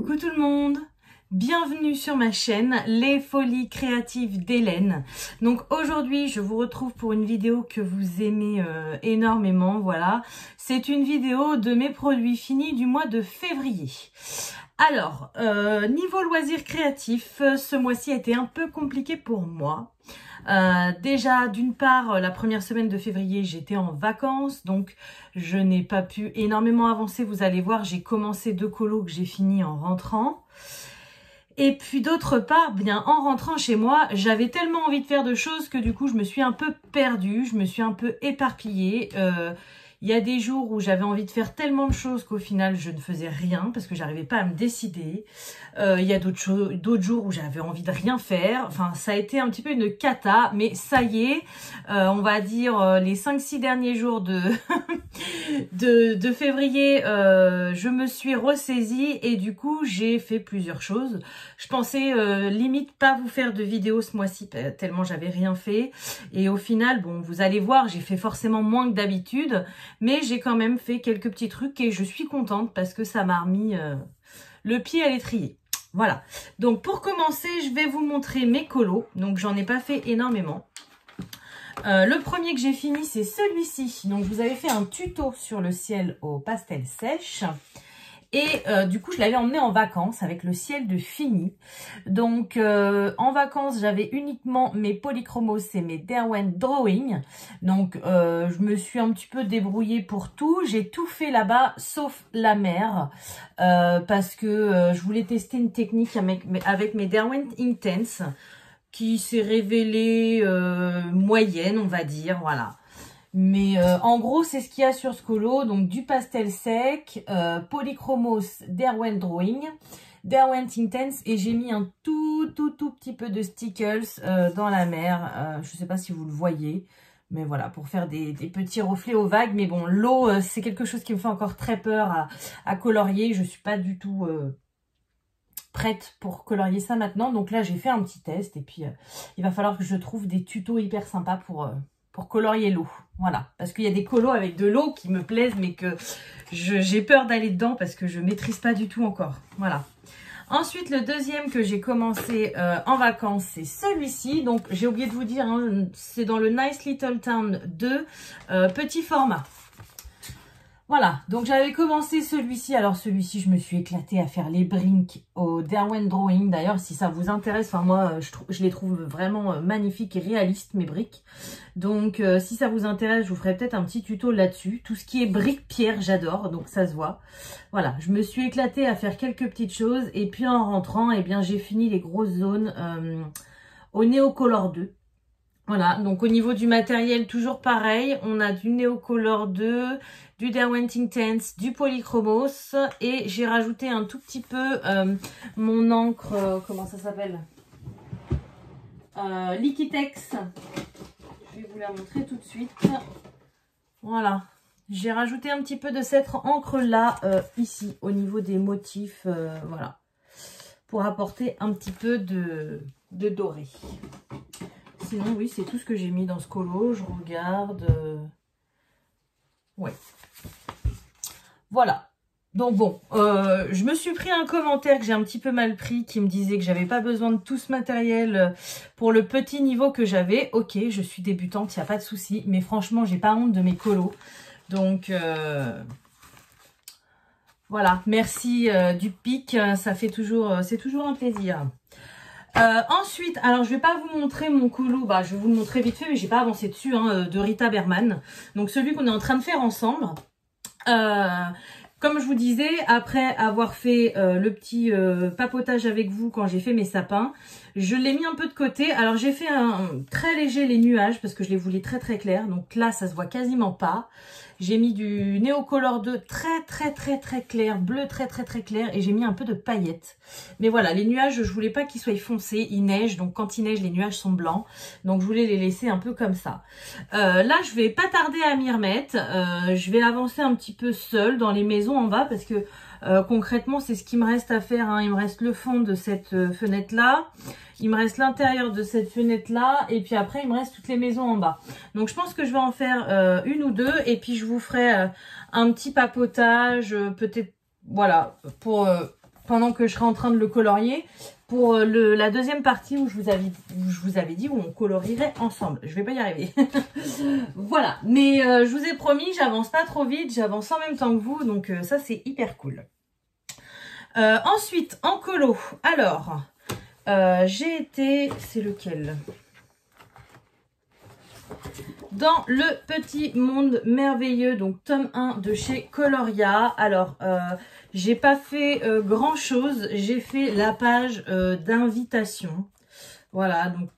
Coucou tout le monde, bienvenue sur ma chaîne Les Folies Créatives d'Hélène. Donc aujourd'hui je vous retrouve pour une vidéo que vous aimez énormément, voilà. C'est une vidéo de mes produits finis du mois de février. Alors, niveau loisirs créatifs, ce mois-ci a été un peu compliqué pour moi. Déjà, d'une part, la première semaine de février, j'étais en vacances, donc je n'ai pas pu énormément avancer. Vous allez voir, j'ai commencé 2 colos que j'ai fini en rentrant. Et puis d'autre part, bien en rentrant chez moi, j'avais tellement envie de faire de choses que du coup, je me suis un peu perdue, je me suis un peu éparpillée. Il y a des jours où j'avais envie de faire tellement de choses qu'au final, je ne faisais rien parce que j'arrivais pas à me décider. Il y a d'autres jours où j'avais envie de rien faire. Enfin, ça a été un petit peu une cata, mais ça y est, on va dire les 5-6 derniers jours de, de février, je me suis ressaisie et du coup, j'ai fait plusieurs choses. Je pensais limite pas vous faire de vidéo ce mois-ci tellement j'avais rien fait. Et au final, bon, vous allez voir, j'ai fait forcément moins que d'habitude. Mais j'ai quand même fait quelques petits trucs et je suis contente parce que ça m'a remis le pied à l'étrier. Voilà. Donc pour commencer, je vais vous montrer mes colos. Donc j'en ai pas fait énormément. Le premier que j'ai fini, c'est celui-ci. Donc vous avez fait un tuto sur le ciel au pastel sèche. Et du coup, je l'avais emmené en vacances avec le ciel de fini. Donc, en vacances, j'avais uniquement mes Polychromos et mes Derwent Drawing. Donc, je me suis un petit peu débrouillée pour tout. J'ai tout fait là-bas, sauf la mer. Parce que je voulais tester une technique avec mes Derwent Intense qui s'est révélée moyenne, on va dire. Voilà. Mais en gros, c'est ce qu'il y a sur ce colo. Donc, du pastel sec, Polychromos Derwent Drawing, Derwent Intense. Et j'ai mis un tout petit peu de Stickles dans la mer. Je ne sais pas si vous le voyez. Mais voilà, pour faire des petits reflets aux vagues. Mais bon, l'eau, c'est quelque chose qui me fait encore très peur à colorier. Je ne suis pas du tout prête pour colorier ça maintenant. Donc là, j'ai fait un petit test. Et puis, il va falloir que je trouve des tutos hyper sympas pour colorier l'eau. Voilà, parce qu'il y a des colos avec de l'eau qui me plaisent, mais que j'ai peur d'aller dedans parce que je maîtrise pas du tout encore. Voilà. Ensuite, le deuxième que j'ai commencé en vacances, c'est celui-ci. Donc, j'ai oublié de vous dire, hein, c'est dans le Nice Little Town 2, petit format. Voilà, donc j'avais commencé celui-ci. Alors celui-ci, je me suis éclatée à faire les briques au Derwent Drawing. D'ailleurs, si ça vous intéresse, enfin moi, je les trouve vraiment magnifiques et réalistes, mes briques. Donc, si ça vous intéresse, je vous ferai peut-être un petit tuto là-dessus. Tout ce qui est briques-pierre, j'adore, donc ça se voit. Voilà, je me suis éclatée à faire quelques petites choses. Et puis en rentrant, eh bien, j'ai fini les grosses zones au Neocolor 2. Voilà, donc au niveau du matériel, toujours pareil, on a du Neocolor 2, du Derwent Intense, du Polychromos et j'ai rajouté un tout petit peu mon encre, comment ça s'appelle, Liquitex. Je vais vous la montrer tout de suite. Voilà, j'ai rajouté un petit peu de cette encre là, ici, au niveau des motifs, voilà, pour apporter un petit peu de doré. Sinon, oui, c'est tout ce que j'ai mis dans ce colo. Je regarde. Ouais. Voilà. Donc bon, je me suis pris un commentaire que j'ai un petit peu mal pris qui me disait que j'avais pas besoin de tout ce matériel pour le petit niveau que j'avais. Ok, je suis débutante, il n'y a pas de souci. Mais franchement, j'ai pas honte de mes colos. Donc, voilà. Merci du pic. Ça fait toujours, c'est toujours un plaisir. Ensuite, alors je vais pas vous montrer mon colo, bah je vais vous le montrer vite fait, mais j'ai pas avancé dessus, hein, de Rita Berman. Donc celui qu'on est en train de faire ensemble. Comme je vous disais, après avoir fait le petit papotage avec vous quand j'ai fait mes sapins, je l'ai mis un peu de côté. Alors j'ai fait un très léger les nuages parce que je les voulais très clairs. Donc là, ça se voit quasiment pas. J'ai mis du Neocolor 2 très clair, bleu très clair et j'ai mis un peu de paillettes. Mais voilà, les nuages, je voulais pas qu'ils soient foncés, il neige, donc quand il neige, les nuages sont blancs. Donc je voulais les laisser un peu comme ça. Là, je vais pas tarder à m'y remettre. Je vais avancer un petit peu seule dans les maisons en bas parce que concrètement, c'est ce qui me reste à faire, hein. Il me reste le fond de cette fenêtre-là. Il me reste l'intérieur de cette fenêtre-là. Et puis après, il me reste toutes les maisons en bas. Donc, je pense que je vais en faire une ou deux. Et puis, je vous ferai un petit papotage. Peut-être, voilà, pour pendant que je serai en train de le colorier pour la deuxième partie où je vous avais dit où on colorierait ensemble. Je vais pas y arriver. Voilà, mais je vous ai promis, j'avance pas trop vite, j'avance en même temps que vous, donc ça c'est hyper cool. Ensuite, en colo, alors, j'ai été, c'est lequel ? Dans le petit monde merveilleux, donc tome 1 de chez Coloria. Alors, j'ai pas fait grand chose, j'ai fait la page d'invitation. Voilà, donc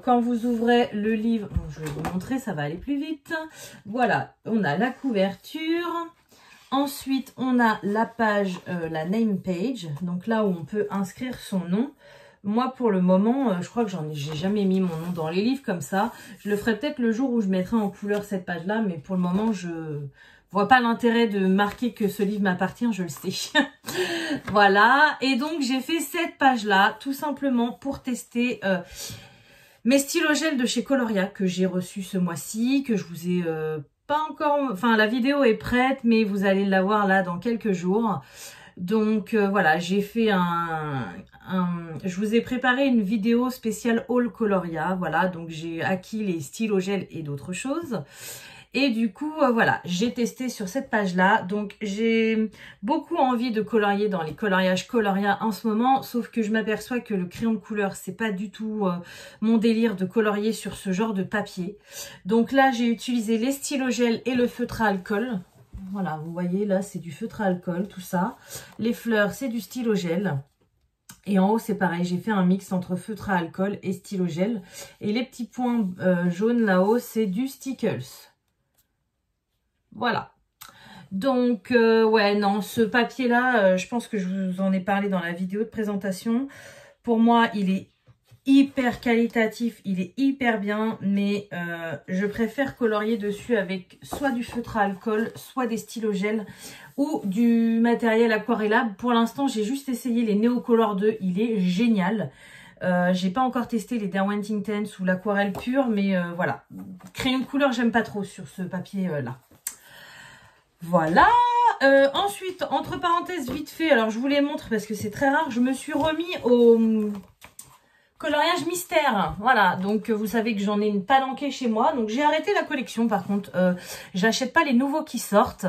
quand vous ouvrez le livre, bon, je vais vous montrer, ça va aller plus vite. Voilà, on a la couverture. Ensuite, on a la page, la name page, donc là où on peut inscrire son nom. Moi, pour le moment, je crois que j'ai jamais mis mon nom dans les livres comme ça. Je le ferai peut-être le jour où je mettrai en couleur cette page-là, mais pour le moment, je vois pas l'intérêt de marquer que ce livre m'appartient, je le sais. Voilà, et donc j'ai fait cette page-là, tout simplement pour tester mes stylogels de chez Coloria que j'ai reçus ce mois-ci, que je vous ai pas encore... Enfin, la vidéo est prête, mais vous allez la voir là dans quelques jours. Donc voilà, j'ai fait je vous ai préparé une vidéo spéciale haul Coloria, voilà, donc j'ai acquis les stylogels et d'autres choses. Et du coup, voilà, j'ai testé sur cette page-là. Donc, j'ai beaucoup envie de colorier dans les coloriages Coloria en ce moment. Sauf que je m'aperçois que le crayon de couleur, c'est pas du tout mon délire de colorier sur ce genre de papier. Donc là, j'ai utilisé les stylogels et le feutre à alcool. Voilà, vous voyez, là, c'est du feutre à alcool, tout ça. Les fleurs, c'est du stylogel. Et en haut, c'est pareil, j'ai fait un mix entre feutre à alcool et stylogel. Et les petits points jaunes là-haut, c'est du Stickles. Voilà. Donc, ouais, non, ce papier-là, je pense que je vous en ai parlé dans la vidéo de présentation. Pour moi, il est hyper qualitatif, il est hyper bien, mais je préfère colorier dessus avec soit du feutre à alcool, soit des stylogels ou du matériel aquarellable. Pour l'instant, j'ai juste essayé les Neocolor 2, il est génial. J'ai pas encore testé les Derwent Intense ou l'aquarelle pure, mais voilà. Crayon de couleur, j'aime pas trop sur ce papier-là. Voilà. Ensuite, entre parenthèses, vite fait, alors je vous les montre parce que c'est très rare, je me suis remis au coloriage mystère. Voilà, donc vous savez que j'en ai une palanquée chez moi, donc j'ai arrêté la collection par contre. J'achète pas les nouveaux qui sortent,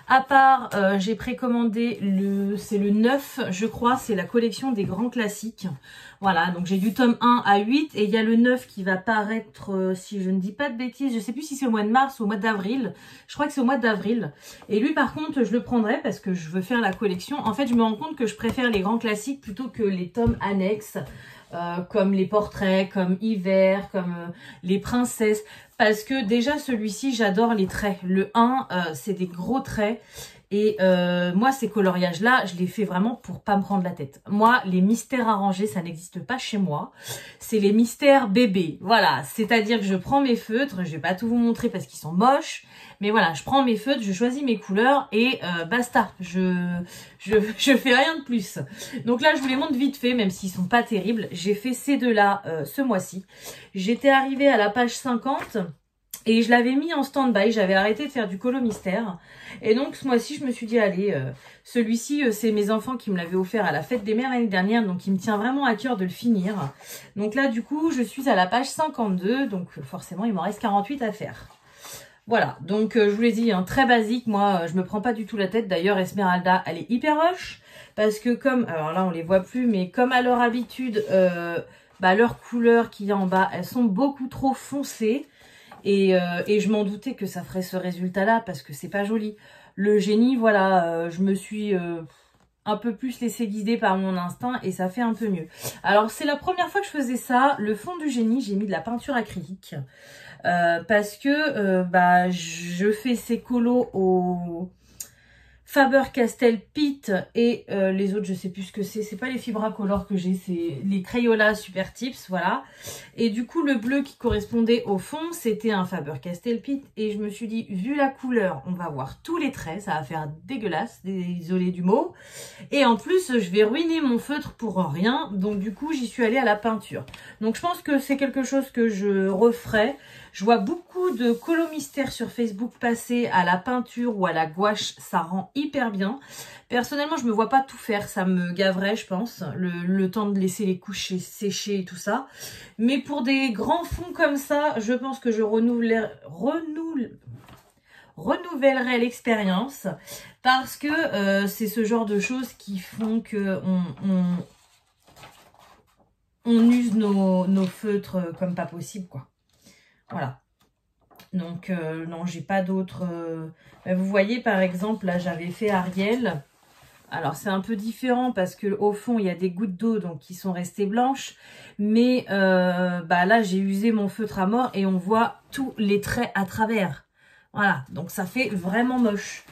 à part j'ai précommandé c'est le 9 je crois, c'est la collection des grands classiques. Voilà, donc j'ai du tome 1 à 8 et il y a le 9 qui va paraître, si je ne dis pas de bêtises, je sais plus si c'est au mois de mars ou au mois d'avril. Je crois que c'est au mois d'avril. Et lui par contre, je le prendrai parce que je veux faire la collection. En fait, je me rends compte que je préfère les grands classiques plutôt que les tomes annexes. Comme les portraits, comme Hiver, comme les princesses. Parce que déjà celui-ci, j'adore les traits. Le 1, c'est des gros traits. Et moi, ces coloriages-là, je les fais vraiment pour pas me prendre la tête. Moi, les mystères arrangés, ça n'existe pas chez moi. C'est les mystères bébés. Voilà, c'est-à-dire que je prends mes feutres, je vais pas tout vous montrer parce qu'ils sont moches. Mais voilà, je prends mes feutres, je choisis mes couleurs et basta. Je fais rien de plus. Donc là, je vous les montre vite fait, même s'ils sont pas terribles. J'ai fait ces deux-là ce mois-ci. J'étais arrivée à la page 50... et je l'avais mis en stand-by, j'avais arrêté de faire du colo mystère. Et donc ce mois-ci, je me suis dit, allez, celui-ci, c'est mes enfants qui me l'avaient offert à la fête des mères l'année dernière. Donc il me tient vraiment à cœur de le finir. Donc là, du coup, je suis à la page 52. Donc forcément, il m'en reste 48 à faire. Voilà, donc je vous l'ai dit, hein, très basique. Moi, je me prends pas du tout la tête. D'ailleurs, Esmeralda, elle est hyper rush. Parce que comme, alors là, on les voit plus, mais comme à leur habitude, leurs couleurs qu'il y a en bas, elles sont beaucoup trop foncées. Et je m'en doutais que ça ferait ce résultat-là parce que c'est pas joli. Le génie, voilà, je me suis un peu plus laissé guider par mon instinct et ça fait un peu mieux. Alors, c'est la première fois que je faisais ça. Le fond du génie, j'ai mis de la peinture acrylique parce que je fais ces colos au Faber-Castell Pitt et les autres, je sais plus ce que c'est. C'est pas les Fibracolor que j'ai, c'est les Crayola Super Tips, voilà. Et du coup, le bleu qui correspondait au fond, c'était un Faber-Castell Pitt. Et je me suis dit, vu la couleur, on va voir tous les traits. Ça va faire dégueulasse, désolé du mot. Et en plus, je vais ruiner mon feutre pour rien. Donc du coup, j'y suis allée à la peinture. Donc je pense que c'est quelque chose que je referai. Je vois beaucoup de colo mystères sur Facebook passer à la peinture ou à la gouache. Ça rend hyper bien. Personnellement, je me vois pas tout faire, ça me gaverait, je pense, le temps de laisser les couches sécher et tout ça. Mais pour des grands fonds comme ça, je pense que je renouvellerai l'expérience parce que c'est ce genre de choses qui font que on use nos feutres comme pas possible, quoi. Voilà. Donc, non, j'ai pas d'autres... Vous voyez, par exemple, là, j'avais fait Ariel. Alors, c'est un peu différent parce que au fond, il y a des gouttes d'eau donc qui sont restées blanches. Mais là, j'ai usé mon feutre à mort et on voit tous les traits à travers. Voilà, donc ça fait vraiment moche.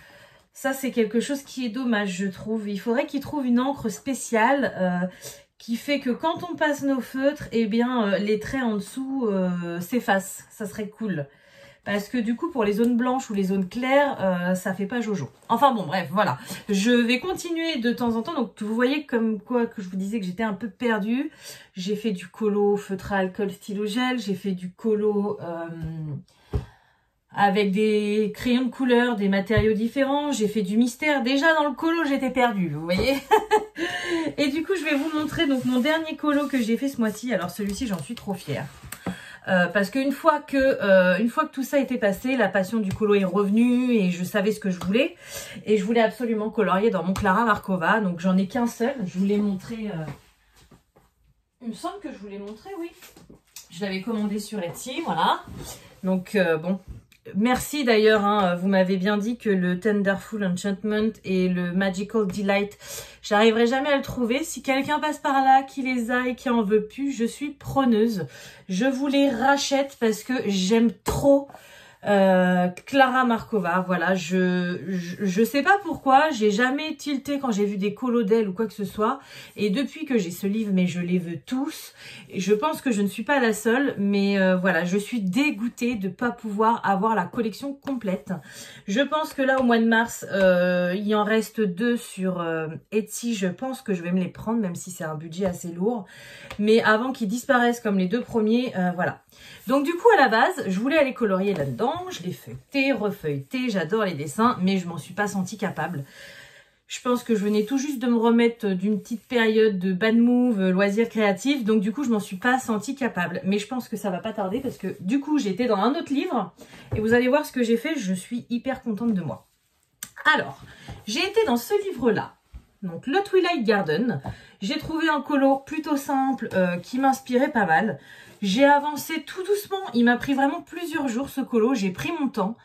Ça, c'est quelque chose qui est dommage, je trouve. Il faudrait qu'ils trouvent une encre spéciale qui fait que quand on passe nos feutres, eh bien, les traits en dessous s'effacent. Ça serait cool. Parce que du coup, pour les zones blanches ou les zones claires, ça fait pas jojo. Enfin bon, bref, voilà. Je vais continuer de temps en temps. Donc, vous voyez comme quoi que je vous disais que j'étais un peu perdue. J'ai fait du colo feutre à alcool stylo gel. J'ai fait du colo avec des crayons de couleur, des matériaux différents. J'ai fait du mystère. Déjà, dans le colo, j'étais perdue, vous voyez. Et du coup, je vais vous montrer donc mon dernier colo que j'ai fait ce mois-ci. Alors, celui-ci, j'en suis trop fière. Parce qu'une fois que tout ça était passé, la passion du colo est revenue et je savais ce que je voulais. Et je voulais absolument colorier dans mon Klara Markova. Donc j'en ai qu'un seul. Je vous l'ai montré. Il me semble que je vous l'ai montré, oui. Je l'avais commandé sur Etsy, voilà. Donc bon. Merci d'ailleurs, hein, vous m'avez bien dit que le Tenderful Enchantment et le Magical Delight, j'arriverai jamais à le trouver. Si quelqu'un passe par là, qui les a et qui en veut plus, je suis preneuse. Je vous les rachète parce que j'aime trop Klara Markova. Voilà, je sais pas pourquoi, j'ai jamais tilté quand j'ai vu des colos d'elle ou quoi que ce soit. Et depuis que j'ai ce livre, mais je les veux tous. Et je pense que je ne suis pas la seule, mais voilà, je suis dégoûtée de pas pouvoir avoir la collection complète. Je pense que là, au mois de mars, il y en reste 2 sur Etsy. Je pense que je vais me les prendre, même si c'est un budget assez lourd. Mais avant qu'ils disparaissent comme les 2 premiers, voilà. Donc du coup, à la base, je voulais aller colorier là-dedans. Je l'ai feuilleté, refeuilleté. J'adore les dessins, mais je m'en suis pas sentie capable. Je pense que je venais tout juste de me remettre d'une petite période de bad move, loisirs créatifs. Donc du coup, je m'en suis pas sentie capable. Mais je pense que ça va pas tarder parce que du coup, j'ai été dans un autre livre. Et vous allez voir ce que j'ai fait. Je suis hyper contente de moi. Alors, j'ai été dans ce livre-là. Donc le Twilight Garden. J'ai trouvé un colo plutôt simple qui m'inspirait pas mal. J'ai avancé tout doucement. Il m'a pris vraiment plusieurs jours ce colo. J'ai pris mon temps.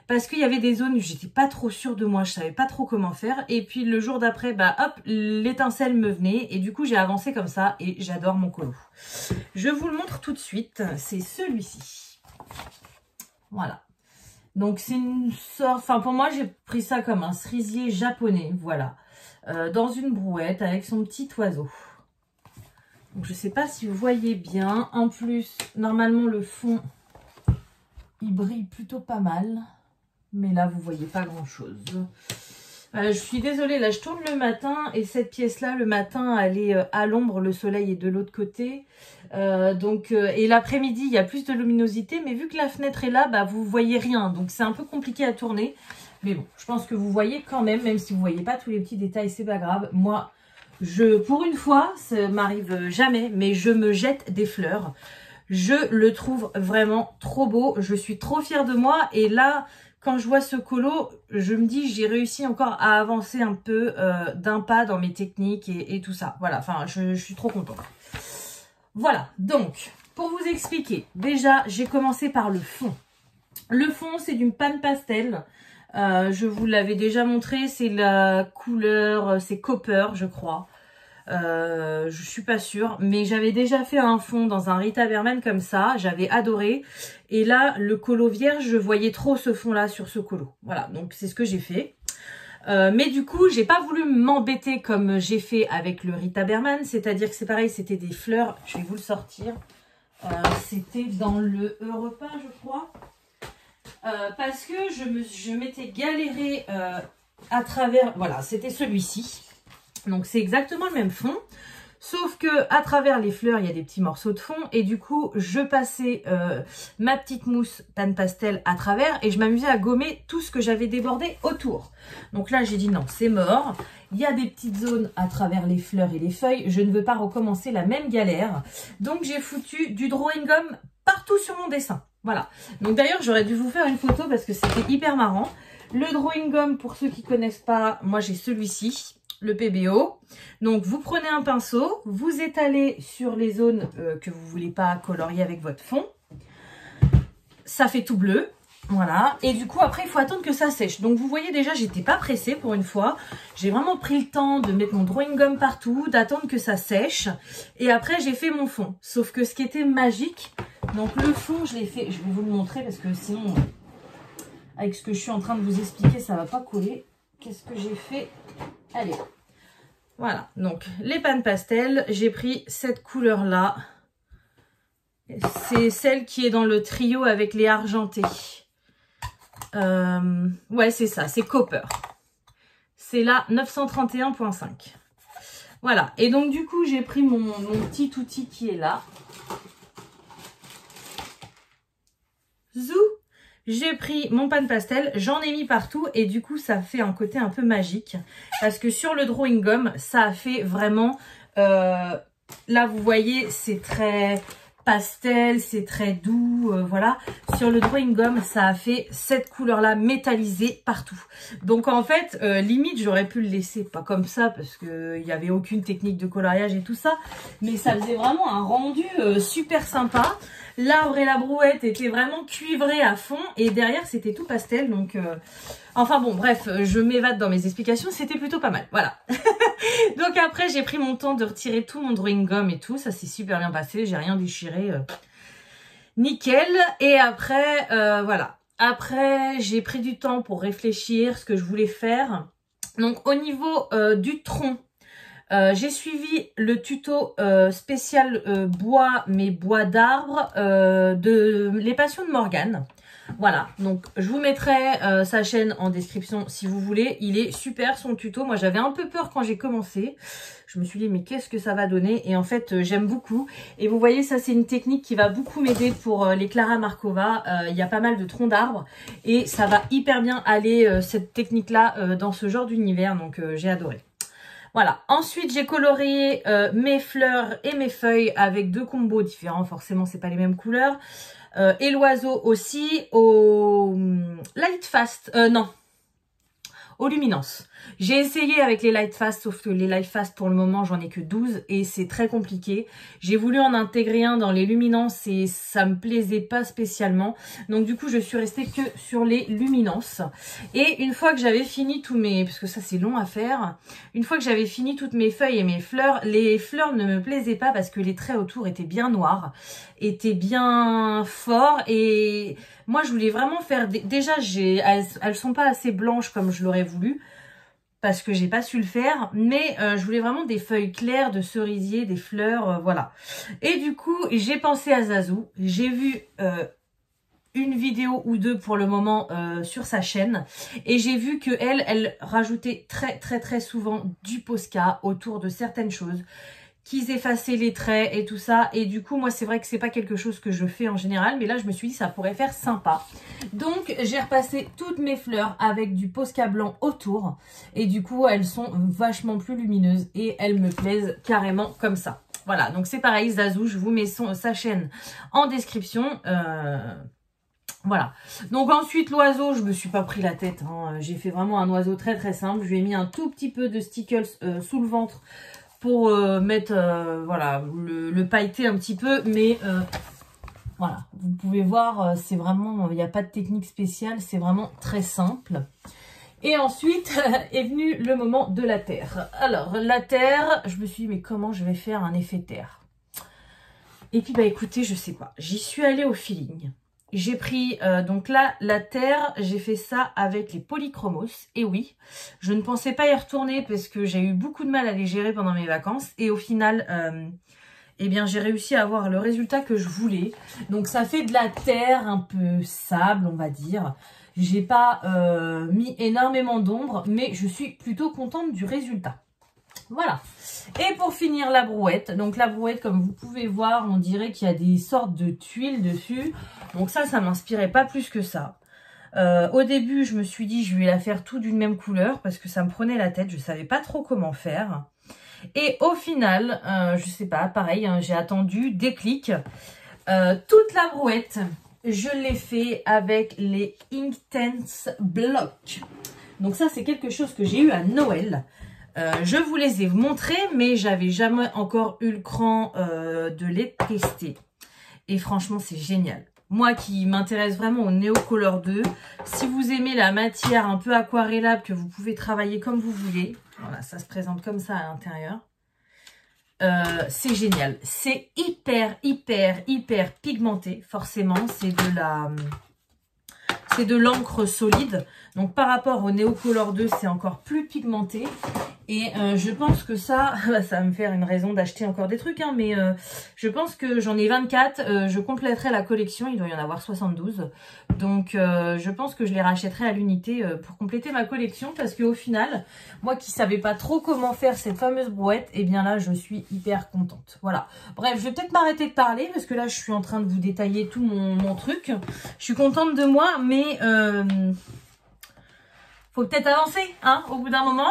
Parce qu'il y avait des zones où j'étais pas trop sûre de moi, je savais pas trop comment faire. Et puis le jour d'après, bah hop, l'étincelle me venait. Et du coup, j'ai avancé comme ça et j'adore mon colo. Je vous le montre tout de suite. C'est celui-ci. Voilà. Donc c'est une sorte, enfin pour moi, j'ai pris ça comme un cerisier japonais, voilà. Dans une brouette avec son petit oiseau. Donc je sais pas si vous voyez bien. En plus, normalement le fond, il brille plutôt pas mal. Mais là, vous voyez pas grand-chose. Je suis désolée, là, je tourne le matin. Et cette pièce-là, le matin, elle est à l'ombre. Le soleil est de l'autre côté. Et l'après-midi, il y a plus de luminosité. Mais vu que la fenêtre est là, bah, vous voyez rien. Donc, c'est un peu compliqué à tourner. Mais bon, je pense que vous voyez quand même si vous voyez pas tous les petits détails, c'est pas grave. Moi, pour une fois, ça m'arrive jamais, mais je me jette des fleurs. Je le trouve vraiment trop beau. Je suis trop fière de moi. Et là... Quand je vois ce colo, je me dis j'ai réussi encore à avancer un peu d'un pas dans mes techniques et tout ça. Voilà, enfin, je suis trop contente. Voilà, donc, pour vous expliquer, déjà, j'ai commencé par le fond. Le fond, c'est d'une panne pastel. Je vous l'avais déjà montré, c'est la couleur, c'est copper, je crois. Je suis pas sûre, mais j'avais déjà fait un fond dans un Rita Berman comme ça, j'avais adoré. Et là, le colo vierge, je voyais trop ce fond là sur ce colo. Voilà, donc c'est ce que j'ai fait. Mais du coup, j'ai pas voulu m'embêter comme j'ai fait avec le Rita Berman, c'est-à-dire que c'est pareil, c'était des fleurs, je vais vous le sortir. C'était dans le Europa, je crois. Parce que je m'étais galérée à travers, voilà, c'était celui-ci. Donc c'est exactement le même fond, Sauf que à travers les fleurs, il y a des petits morceaux de fond et du coup, je passais ma petite mousse Pan Pastel à travers et je m'amusais à gommer tout ce que j'avais débordé autour. Donc là, j'ai dit non, c'est mort. Il y a des petites zones à travers les fleurs et les feuilles. Je ne veux pas recommencer la même galère. Donc, j'ai foutu du drawing gum partout sur mon dessin. Voilà. Donc d'ailleurs, j'aurais dû vous faire une photo parce que c'était hyper marrant. Le drawing gum, pour ceux qui ne connaissent pas, moi j'ai celui-ci, le PBO. Donc vous prenez un pinceau, vous étalez sur les zones que vous ne voulez pas colorier avec votre fond. Ça fait tout bleu. Voilà. Et du coup, après, il faut attendre que ça sèche. Donc vous voyez déjà, j'étais pas pressée pour une fois. J'ai vraiment pris le temps de mettre mon drawing gum partout, d'attendre que ça sèche. Et après, j'ai fait mon fond. Sauf que ce qui était magique, donc le fond, je l'ai fait, je vais vous le montrer parce que sinon, avec ce que je suis en train de vous expliquer, ça va pas coller. Qu'est-ce que j'ai fait? Allez. Voilà. Donc, les Pan Pastel, j'ai pris cette couleur-là. C'est celle qui est dans le trio avec les argentés. Ouais, c'est ça, c'est Copper. C'est la 931.5. Voilà. Et donc, du coup, j'ai pris mon petit outil qui est là. Zou! J'ai pris mon Pan Pastel, j'en ai mis partout et du coup, ça fait un côté un peu magique. Parce que sur le drawing gum, ça a fait vraiment... là, vous voyez, c'est très... pastel, c'est très doux, voilà. Sur le drawing gum, ça a fait cette couleur-là métallisée partout. Donc en fait, limite, j'aurais pu le laisser pas comme ça parce que il y avait aucune technique de coloriage et tout ça, mais ça faisait vraiment un rendu super sympa. L'arbre et la brouette étaient vraiment cuivrés à fond et derrière c'était tout pastel. Donc enfin bon, bref, je m'évade dans mes explications, c'était plutôt pas mal. Voilà. Donc après, j'ai pris mon temps de retirer tout mon drawing gum et tout. Ça s'est super bien passé, j'ai rien déchiré. Nickel. Et après, voilà. Après, j'ai pris du temps pour réfléchir ce que je voulais faire. Donc au niveau du tronc, j'ai suivi le tuto spécial bois, mais bois d'arbre de Les Passions de Morgane. Voilà, donc je vous mettrai sa chaîne en description si vous voulez. Il est super son tuto. Moi j'avais un peu peur quand j'ai commencé. Je me suis dit mais qu'est-ce que ça va donner? Et en fait j'aime beaucoup. Et vous voyez ça c'est une technique qui va beaucoup m'aider pour les Clara Markova. Il y a pas mal de troncs d'arbres. Et ça va hyper bien aller cette technique là dans ce genre d'univers. Donc j'ai adoré. Voilà, ensuite j'ai colorié mes fleurs et mes feuilles avec deux combos différents. Forcément c'est pas les mêmes couleurs. Et l'oiseau aussi au Light Fast, non, aux luminances. J'ai essayé avec les Light Fast, sauf que les Light Fast pour le moment j'en ai que 12 et c'est très compliqué. J'ai voulu en intégrer un dans les luminances et ça me plaisait pas spécialement. Donc du coup je suis restée que sur les luminances. Et une fois que j'avais fini tous mes, parce que ça c'est long à faire, une fois que j'avais fini toutes mes feuilles et mes fleurs, les fleurs ne me plaisaient pas parce que les traits autour étaient bien noirs, étaient bien forts et moi je voulais vraiment faire, déjà elles sont pas assez blanches comme je l'aurais voulu, parce que j'ai pas su le faire, mais je voulais vraiment des feuilles claires de cerisier, des fleurs, voilà. Et du coup, j'ai pensé à Zazou. J'ai vu une vidéo ou deux pour le moment sur sa chaîne, et j'ai vu que elle rajoutait très souvent du Posca autour de certaines choses, qu'ils effaçaient les traits et tout ça. Et du coup, moi, c'est vrai que c'est pas quelque chose que je fais en général. Mais là, je me suis dit, ça pourrait faire sympa. Donc, j'ai repassé toutes mes fleurs avec du Posca blanc autour. Et du coup, elles sont vachement plus lumineuses. Et elles me plaisent carrément comme ça. Voilà, donc c'est pareil, Zazou, je vous mets sa chaîne en description. Voilà. Donc ensuite, l'oiseau, je me suis pas pris la tête. Hein. J'ai fait vraiment un oiseau très simple. Je lui ai mis un tout petit peu de stickles sous le ventre pour mettre voilà, le pailleter un petit peu, mais voilà, vous pouvez voir, c'est vraiment, il n'y a pas de technique spéciale, c'est vraiment très simple. Et ensuite est venu le moment de la terre. Alors la terre, je me suis dit mais comment je vais faire un effet terre? Et puis bah écoutez, je sais pas, j'y suis allée au feeling. J'ai pris, donc là, la terre, j'ai fait ça avec les Polychromos. Et oui, je ne pensais pas y retourner parce que j'ai eu beaucoup de mal à les gérer pendant mes vacances. Et au final, eh bien, j'ai réussi à avoir le résultat que je voulais. Donc, ça fait de la terre un peu sable, on va dire. J'ai pas mis énormément d'ombre, mais je suis plutôt contente du résultat. Voilà. Et pour finir la brouette, donc la brouette, comme vous pouvez voir, on dirait qu'il y a des sortes de tuiles dessus. Donc ça m'inspirait pas plus que ça. Au début, je me suis dit, je vais la faire tout d'une même couleur parce que ça me prenait la tête. Je savais pas trop comment faire. Et au final, je sais pas, pareil, hein, j'ai attendu, déclic. Toute la brouette, je l'ai fait avec les Inktense Block. Donc ça, c'est quelque chose que j'ai eu à Noël. Je vous les ai montrés, mais j'avais jamais encore eu le cran de les tester. Et franchement, c'est génial. Moi qui m'intéresse vraiment au Neocolor 2, si vous aimez la matière un peu aquarellable que vous pouvez travailler comme vous voulez, voilà, ça se présente comme ça à l'intérieur. C'est génial. C'est hyper pigmenté, forcément. C'est de l'encre solide. Donc par rapport au Neocolor 2, c'est encore plus pigmenté. Et je pense que ça va me faire une raison d'acheter encore des trucs. Hein, mais je pense que j'en ai 24. Je compléterai la collection. Il doit y en avoir 72. Donc je pense que je les rachèterai à l'unité pour compléter ma collection. Parce qu'au final, moi qui savais pas trop comment faire cette fameuse brouette, et bien là, je suis hyper contente. Voilà. Bref, je vais peut-être m'arrêter de parler. Parce que là, je suis en train de vous détailler tout mon truc. Je suis contente de moi. Mais... faut peut-être avancer, hein, au bout d'un moment.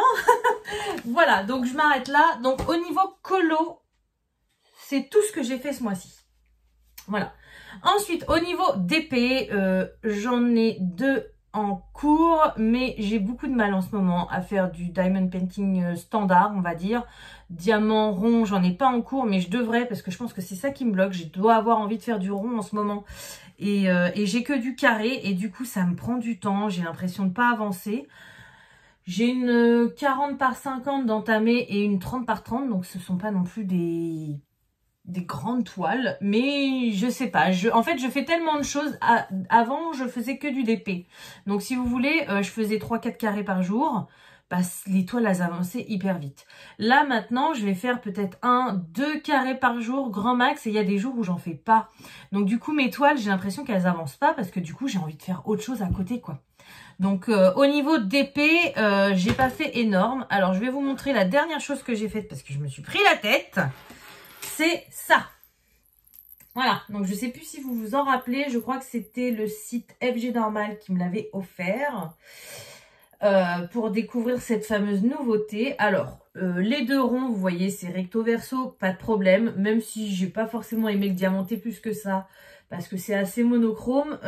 Voilà, donc je m'arrête là. Donc au niveau colo, c'est tout ce que j'ai fait ce mois-ci. Voilà. Ensuite, au niveau d'épée, j'en ai 2 en cours, mais j'ai beaucoup de mal en ce moment à faire du diamond painting standard, on va dire. Diamant rond, j'en ai pas en cours, mais je devrais, parce que je pense que c'est ça qui me bloque. Je dois avoir envie de faire du rond en ce moment. Et j'ai que du carré, et du coup, ça me prend du temps. J'ai l'impression de pas avancer. J'ai une 40 par 50 d'entamée et une 30 par 30, donc ce sont pas non plus des grandes toiles, mais je sais pas. En fait, je fais tellement de choses. Avant, je faisais que du DP. Donc, si vous voulez, je faisais 3-4 carrés par jour. Bah, les toiles, elles avançaient hyper vite. Là, maintenant, je vais faire peut-être 1-2 carrés par jour, grand max, et il y a des jours où j'en fais pas. Donc, du coup, mes toiles, j'ai l'impression qu'elles avancent pas parce que du coup, j'ai envie de faire autre chose à côté, quoi. Donc, au niveau d'épée, j'ai pas fait énorme. Alors, je vais vous montrer la dernière chose que j'ai faite parce que je me suis pris la tête. C'est ça. Voilà. Donc, je sais plus si vous vous en rappelez. Je crois que c'était le site FG Normal qui me l'avait offert pour découvrir cette fameuse nouveauté. Alors, les 2 ronds, vous voyez, c'est recto verso, pas de problème. Même si j'ai pas forcément aimé le diamanté plus que ça parce que c'est assez monochrome.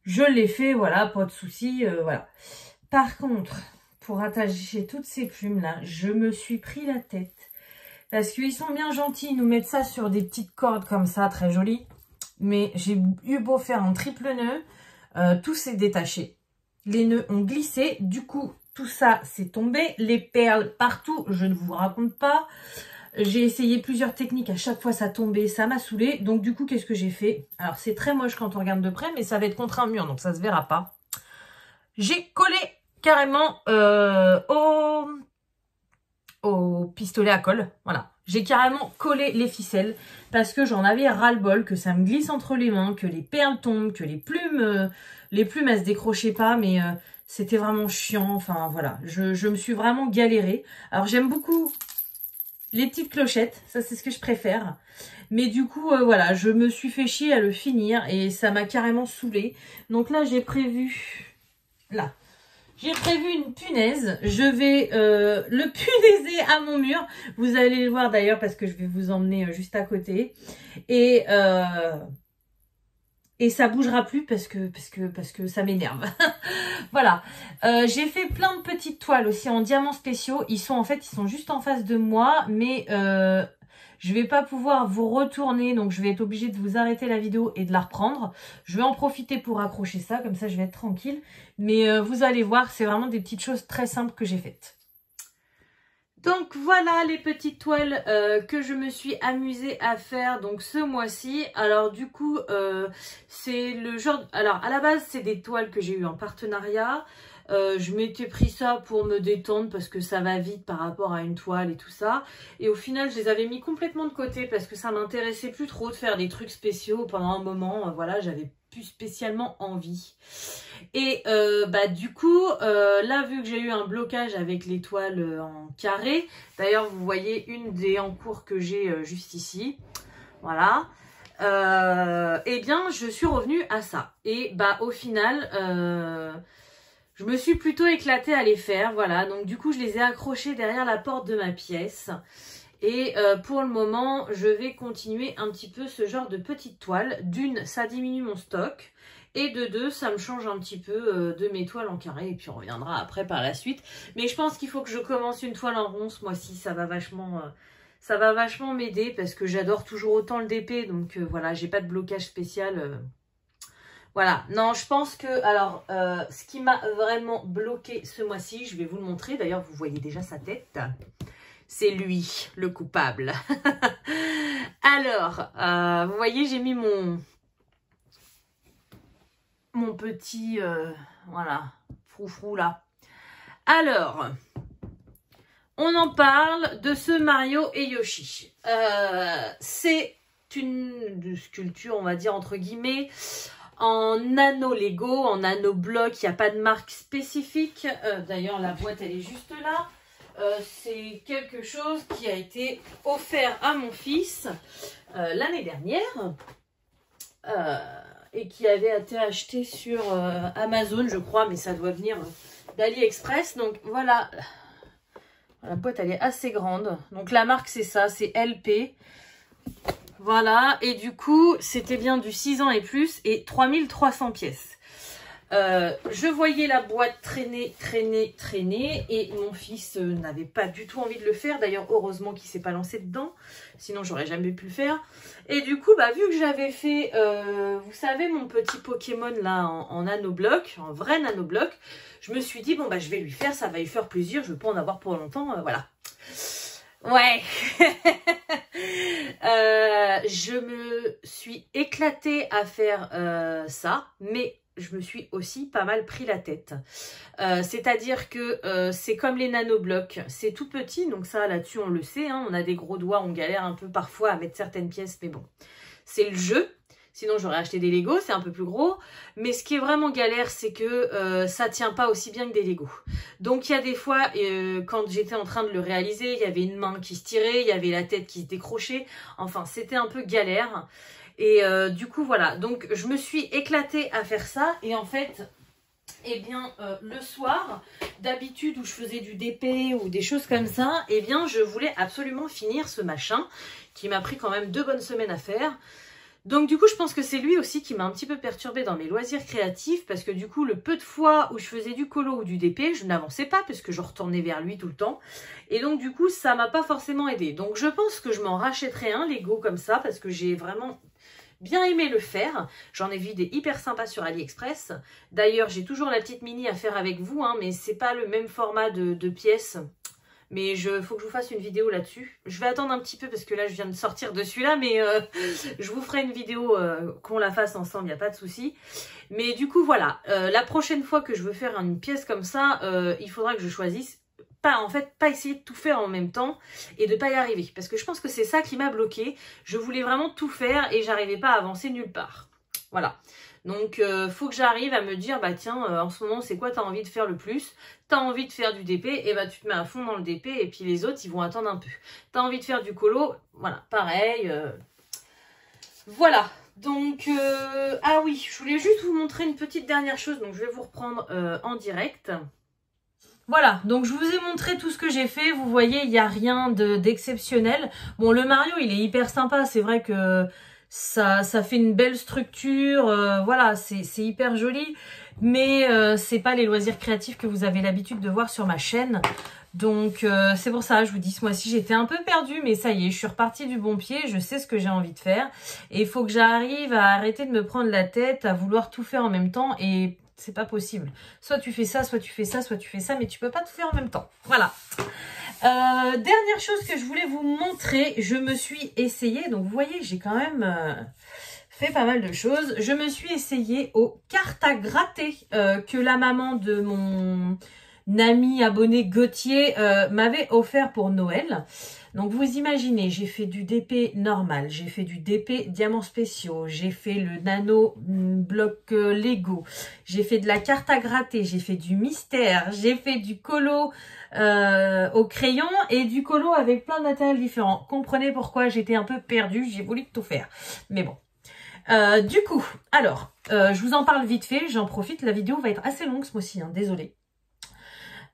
Je l'ai fait, voilà, pas de souci, voilà. Par contre, pour attacher toutes ces plumes-là, je me suis pris la tête. Parce qu'ils sont bien gentils, ils nous mettent ça sur des petites cordes comme ça, très jolies. Mais j'ai eu beau faire un triple nœud, tout s'est détaché. Les nœuds ont glissé, du coup, tout ça s'est tombé. Les perles partout, je ne vous raconte pas. J'ai essayé plusieurs techniques, à chaque fois ça tombait, ça m'a saoulé. Donc du coup, qu'est-ce que j'ai fait? Alors c'est très moche quand on regarde de près, mais ça va être contre un mur, donc ça se verra pas. J'ai collé carrément au pistolet à colle, voilà. J'ai carrément collé les ficelles parce que j'en avais ras-le-bol, que ça me glisse entre les mains, que les perles tombent, que les plumes elles se décrochaient pas, mais c'était vraiment chiant. Enfin voilà, je me suis vraiment galérée. Alors j'aime beaucoup les petites clochettes, ça c'est ce que je préfère. Mais du coup, voilà, je me suis fait chier à le finir et ça m'a carrément saoulée. Donc là, j'ai prévu... Là, j'ai prévu une punaise. Je vais le punaiser à mon mur. Vous allez le voir d'ailleurs parce que je vais vous emmener juste à côté. Et ça bougera plus parce que ça m'énerve. Voilà. J'ai fait plein de petites toiles aussi en diamants spéciaux. Ils sont juste en face de moi, mais je vais pas pouvoir vous retourner, donc je vais être obligée de vous arrêter la vidéo et de la reprendre. Je vais en profiter pour accrocher ça, comme ça je vais être tranquille. Mais vous allez voir, c'est vraiment des petites choses très simples que j'ai faites. Donc voilà les petites toiles que je me suis amusée à faire donc ce mois-ci. Alors du coup c'est le genre... Alors à la base c'est des toiles que j'ai eues en partenariat. Je m'étais pris ça pour me détendre parce que ça va vite par rapport à une toile et tout ça. Et au final, je les avais mis complètement de côté parce que ça m'intéressait plus trop de faire des trucs spéciaux pendant un moment. Voilà, j'avais plus spécialement envie. Et du coup, là, vu que j'ai eu un blocage avec les toiles en carré, d'ailleurs, vous voyez une des en cours que j'ai juste ici. Voilà. Eh bien, je suis revenue à ça. Et au final, je me suis plutôt éclatée à les faire. Voilà, donc du coup, je les ai accrochés derrière la porte de ma pièce. Et pour le moment, je vais continuer un petit peu ce genre de petite toile. D'une, ça diminue mon stock. Et de deux, ça me change un petit peu de mes toiles en carré. Et puis on reviendra après par la suite. Mais je pense qu'il faut que je commence une toile en rond ce mois-ci. Ça va vachement m'aider parce que j'adore toujours autant le DP. Donc voilà, j'ai pas de blocage spécial. Voilà, non, je pense que, alors, ce qui m'a vraiment bloqué ce mois-ci, je vais vous le montrer. D'ailleurs, vous voyez déjà sa tête. C'est lui, le coupable. Alors, vous voyez, j'ai mis mon petit, voilà, froufrou là. Alors, on en parle de ce Mario et Yoshi. C'est une sculpture, on va dire, entre guillemets, en nano Lego, en nano bloc. Il n'y a pas de marque spécifique. D'ailleurs, la boîte, elle est juste là. C'est quelque chose qui a été offert à mon fils l'année dernière et qui avait été acheté sur Amazon, je crois, mais ça doit venir d'AliExpress. Donc voilà, la boîte elle est assez grande. Donc la marque c'est ça, c'est LP. Voilà, et du coup c'était bien du 6 ans et plus et 3300 pièces. Je voyais la boîte traîner et mon fils n'avait pas du tout envie de le faire. D'ailleurs, heureusement qu'il ne s'est pas lancé dedans, sinon j'aurais jamais pu le faire. Et du coup, vu que j'avais fait, vous savez, mon petit Pokémon là en nanobloc, en vrai nanobloc, je me suis dit, bon je vais lui faire, ça va lui faire plaisir, je ne veux pas en avoir pour longtemps, voilà. Ouais. Je me suis éclatée à faire ça, mais je me suis aussi pas mal pris la tête. C'est-à-dire que c'est comme les nanoblocs, c'est tout petit, donc ça là-dessus on le sait, hein, on a des gros doigts, on galère un peu parfois à mettre certaines pièces, mais bon, c'est le jeu. Sinon j'aurais acheté des Lego, c'est un peu plus gros. Mais ce qui est vraiment galère, c'est que ça tient pas aussi bien que des Lego. Donc il y a des fois, quand j'étais en train de le réaliser, il y avait une main qui se tirait, il y avait la tête qui se décrochait. Enfin, c'était un peu galère. Et du coup, voilà. Donc je me suis éclatée à faire ça. Et en fait, eh bien, le soir, d'habitude où je faisais du DP ou des choses comme ça, eh bien, je voulais absolument finir ce machin qui m'a pris quand même 2 bonnes semaines à faire. Donc du coup, je pense que c'est lui aussi qui m'a un petit peu perturbée dans mes loisirs créatifs parce que du coup, le peu de fois où je faisais du colo ou du DP, je n'avançais pas parce que je retournais vers lui tout le temps. Et donc du coup, ça m'a pas forcément aidé. Donc je pense que je m'en rachèterai un Lego comme ça parce que j'ai vraiment bien aimé le faire. J'en ai vu des hyper sympas sur AliExpress. D'ailleurs, j'ai toujours la petite mini à faire avec vous, hein, mais c'est pas le même format de pièces. Mais faut que je vous fasse une vidéo là-dessus. Je vais attendre un petit peu parce que là, je viens de sortir de celui-là. Mais je vous ferai une vidéo qu'on la fasse ensemble, il n'y a pas de souci. Mais du coup, voilà. La prochaine fois que je veux faire une pièce comme ça, il faudra que je choisisse. Pas essayer de tout faire en même temps et de pas y arriver. Parce que je pense que c'est ça qui m'a bloqué. Je voulais vraiment tout faire et j'arrivais pas à avancer nulle part. Voilà. Donc, faut que j'arrive à me dire, tiens, en ce moment, c'est quoi t'as envie de faire le plus? T'as envie de faire du DP, et tu te mets à fond dans le DP, et puis les autres, ils vont attendre un peu. T'as envie de faire du colo, voilà, pareil. Voilà, donc, ah oui, je voulais juste vous montrer une petite dernière chose, donc je vais vous reprendre en direct. Voilà, donc je vous ai montré tout ce que j'ai fait. Vous voyez, il n'y a rien d'exceptionnel. Bon, le Mario, il est hyper sympa. C'est vrai que ça fait une belle structure. Voilà, c'est hyper joli. Mais c'est pas les loisirs créatifs que vous avez l'habitude de voir sur ma chaîne. Donc c'est pour ça, je vous dis, ce mois-ci, j'étais un peu perdue. Mais ça y est, je suis repartie du bon pied. Je sais ce que j'ai envie de faire. Et il faut que j'arrive à arrêter de me prendre la tête, à vouloir tout faire en même temps. Et c'est pas possible. Soit tu fais ça, soit tu fais ça, soit tu fais ça, mais tu peux pas tout faire en même temps. Voilà. Dernière chose que je voulais vous montrer, je me suis essayée. Donc vous voyez, j'ai quand même fait pas mal de choses. Je me suis essayée aux cartes à gratter que la maman de mon ami abonné Gauthier m'avait offert pour Noël. Donc vous imaginez, j'ai fait du DP normal, j'ai fait du DP diamants spéciaux, j'ai fait le nano bloc Lego, j'ai fait de la carte à gratter, j'ai fait du mystère, j'ai fait du colo au crayon et du colo avec plein de matériels différents. Comprenez pourquoi j'étais un peu perdue, j'ai voulu tout faire. Mais bon. Du coup, alors, je vous en parle vite fait, j'en profite, la vidéo va être assez longue ce mois-ci, hein, désolée.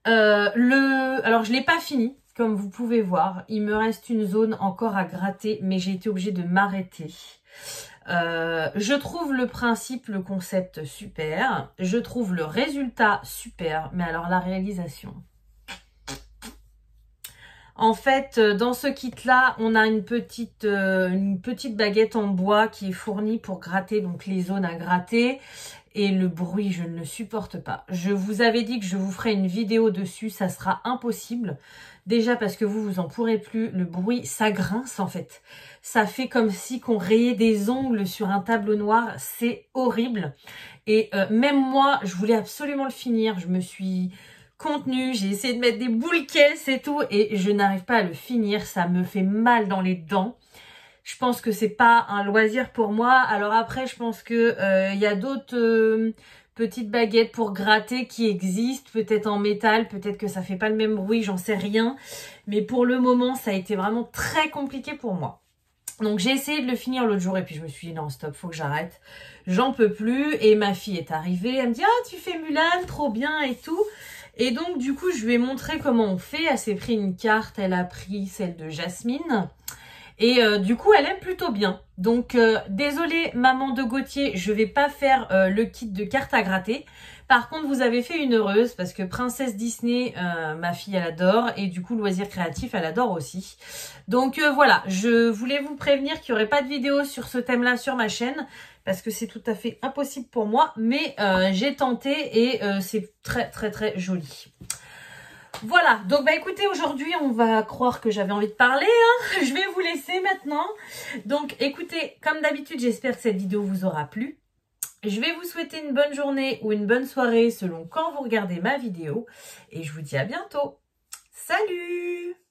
Alors, je l'ai pas fini, comme vous pouvez voir. Il me reste une zone encore à gratter, mais j'ai été obligée de m'arrêter. Je trouve le principe, le concept super. Je trouve le résultat super, mais alors la réalisation... En fait, dans ce kit-là, on a une petite baguette en bois qui est fournie pour gratter donc les zones à gratter. Et le bruit, je ne le supporte pas. Je vous avais dit que je vous ferai une vidéo dessus, ça sera impossible. Déjà parce que vous en pourrez plus. Le bruit, ça grince en fait. Ça fait comme si qu'on rayait des ongles sur un tableau noir. C'est horrible. Et même moi, je voulais absolument le finir. Je me suis... contenue, j'ai essayé de mettre des boules caisses et tout et je n'arrive pas à le finir, ça me fait mal dans les dents. Je pense que c'est pas un loisir pour moi. Alors après, je pense que y a d'autres petites baguettes pour gratter qui existent, peut-être en métal, peut-être que ça fait pas le même bruit, j'en sais rien. Mais pour le moment, ça a été vraiment très compliqué pour moi. Donc j'ai essayé de le finir l'autre jour et puis je me suis dit non stop, faut que j'arrête, j'en peux plus. Et ma fille est arrivée, elle me dit ah tu fais Mulan, trop bien et tout. Et donc du coup je lui ai montré comment on fait, elle s'est pris une carte, elle a pris celle de Jasmine. Et du coup elle aime plutôt bien. Donc désolée maman de Gauthier, je vais pas faire le kit de cartes à gratter. Par contre vous avez fait une heureuse parce que Princesse Disney, ma fille elle adore. Et du coup Loisir Créatif elle adore aussi. Donc voilà, je voulais vous prévenir qu'il n'y aurait pas de vidéo sur ce thème là sur ma chaîne. Parce que c'est tout à fait impossible pour moi. Mais j'ai tenté et c'est très très très joli. Voilà, donc bah écoutez, aujourd'hui on va croire que j'avais envie de parler, hein. Je vais vous laisser maintenant. Donc écoutez, comme d'habitude, j'espère que cette vidéo vous aura plu. Je vais vous souhaiter une bonne journée ou une bonne soirée selon quand vous regardez ma vidéo. Et je vous dis à bientôt. Salut!